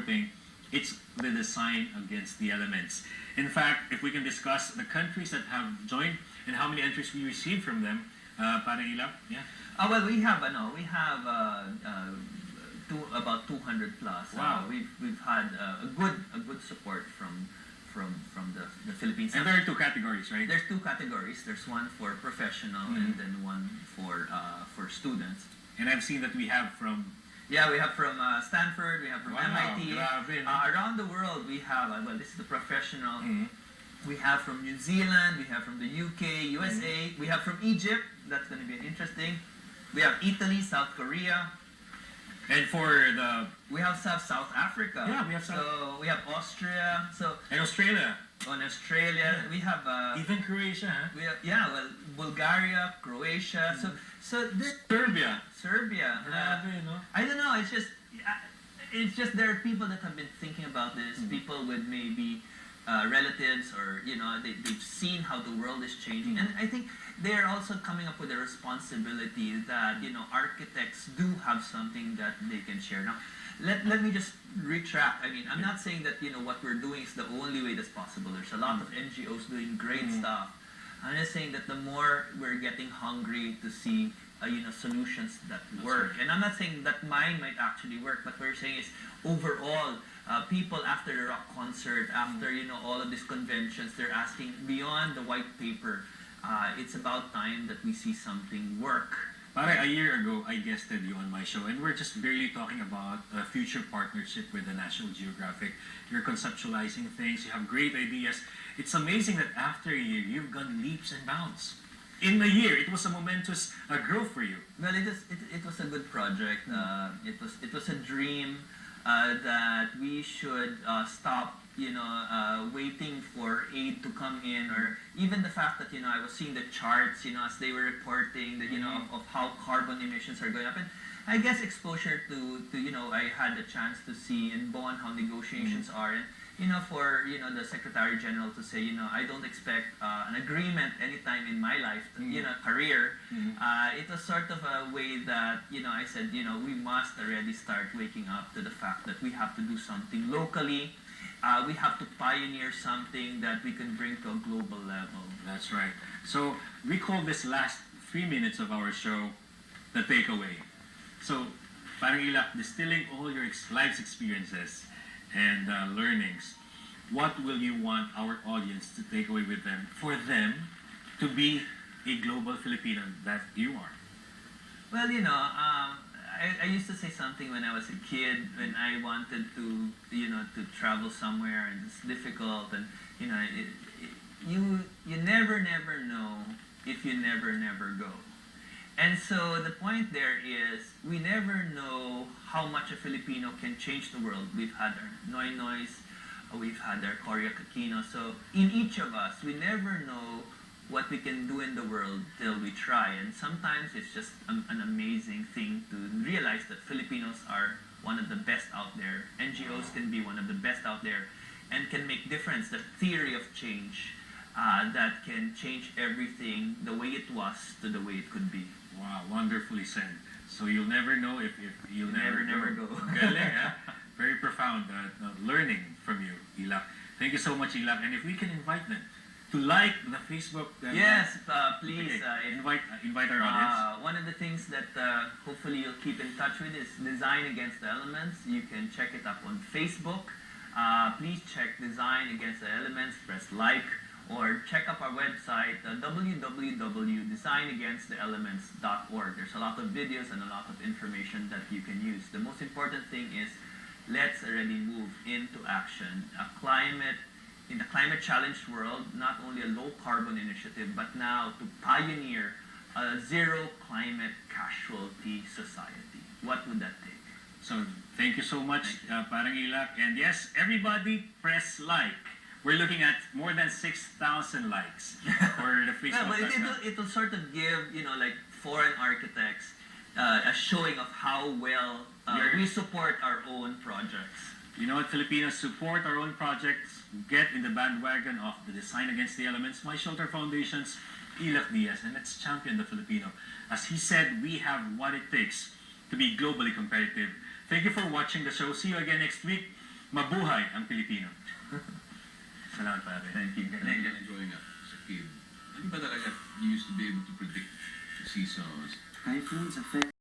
supporting, it's the design against the elements. In fact, if we can discuss the countries that have joined and how many entries we received from them, parang Illac, yeah? Well, we have about 200 plus. Wow. We've had a good support from the Philippines. And there are two categories, right? There's two categories. There's one for professional and then one for students. And I've seen that we have from... Yeah, we have from Stanford, we have from MIT. Grabe, no? Around the world, we have, well, this is the professional. We have from New Zealand, we have from the UK, USA, we have from Egypt. That's going to be interesting. We have Italy, South Korea. And for the... We have South Africa. Yeah, we have South... So we have Austria. So And Australia. on Australia, we have Even Croatia, huh? we have, well, Bulgaria, Croatia. So this Serbia. Grabe, no? I don't know. It's just there are people that have been thinking about this. People with maybe relatives, or they've seen how the world is changing, and I think they're also coming up with a responsibility that architects do have something that they can share. Now, let me just retract. I mean, I'm not saying that what we're doing is the only way that's possible. There's a lot of NGOs doing great stuff. I'm just saying that the more we're getting hungry to see solutions that work, and I'm not saying that mine might actually work, but what we're saying is overall, people after the rock concert, after all of these conventions, they're asking beyond the white paper. It's about time that we see something work. A year ago, I guested you on my show, and we're just barely talking about a future partnership with the National Geographic. You're conceptualizing things, you have great ideas. It's amazing that after a year, you've gone leaps and bounds. In a year, it was a momentous growth for you. Well, it was a good project. It was a dream that we should stop waiting for aid to come in, or even the fact that I was seeing the charts as they were reporting that of how carbon emissions are going up, and I guess exposure to I had a chance to see in Bonn how negotiations are, and for the Secretary General to say I don't expect an agreement anytime in my life career. It was sort of a way that I said we must already start waking up to the fact that we have to do something locally. We have to pioneer something that we can bring to a global level. That's right. So we call this last 3 minutes of our show the takeaway. So, parang Illac, distilling all your life's experiences and learnings, what will you want our audience to take away with them, for them to be a global Filipino that you are? Well, I used to say something when I was a kid, when I wanted to to travel somewhere, and it's difficult, and you never know if you never go. And so the point there is, we never know how much a Filipino can change the world. We've had our Noy Noys, we've had our Korya Kakino. So in each of us, we never know what we can do in the world till we try. And sometimes it's just an amazing thing to realize that Filipinos are one of the best out there. NGOs can be one of the best out there and can make difference. The theory of change that can change everything, the way it was to the way it could be. Wow, wonderfully said. So you'll never know if you'll never go. Galing, huh? Very profound learning from you, Illac. Thank you so much, Illac. And if we can invite them to like the Facebook. Yes, please. Okay. Invite our audience. One of the things that hopefully you'll keep in touch with is Design Against the Elements. You can check it up on Facebook. Please check Design Against the Elements, press like, or check up our website, www.designagainsttheelements.org. There's a lot of videos and a lot of information that you can use. The most important thing is, let's already move into action. In the climate challenged world, not only a low carbon initiative, but now to pioneer a zero climate casualty society. What would that take? So thank you so much, parang Illac. And yes, everybody press like. We're looking at more than 6,000 likes for the Facebook. Well, it'll sort of give like foreign architects a showing of how well we support our own projects. You know what, Filipinos, support our own projects. Get in the bandwagon of the Design Against the Elements, My Shelter Foundation's Illac Diaz, and let's champion the Filipino. As he said, we have what it takes to be globally competitive. Thank you for watching the show. See you again next week. Mabuhay ang Pilipino. Salamat pare. Thank you. Thank you. Growing up as a kid, ano ba talaga you used to be able to predict the seasons? Typhoons affect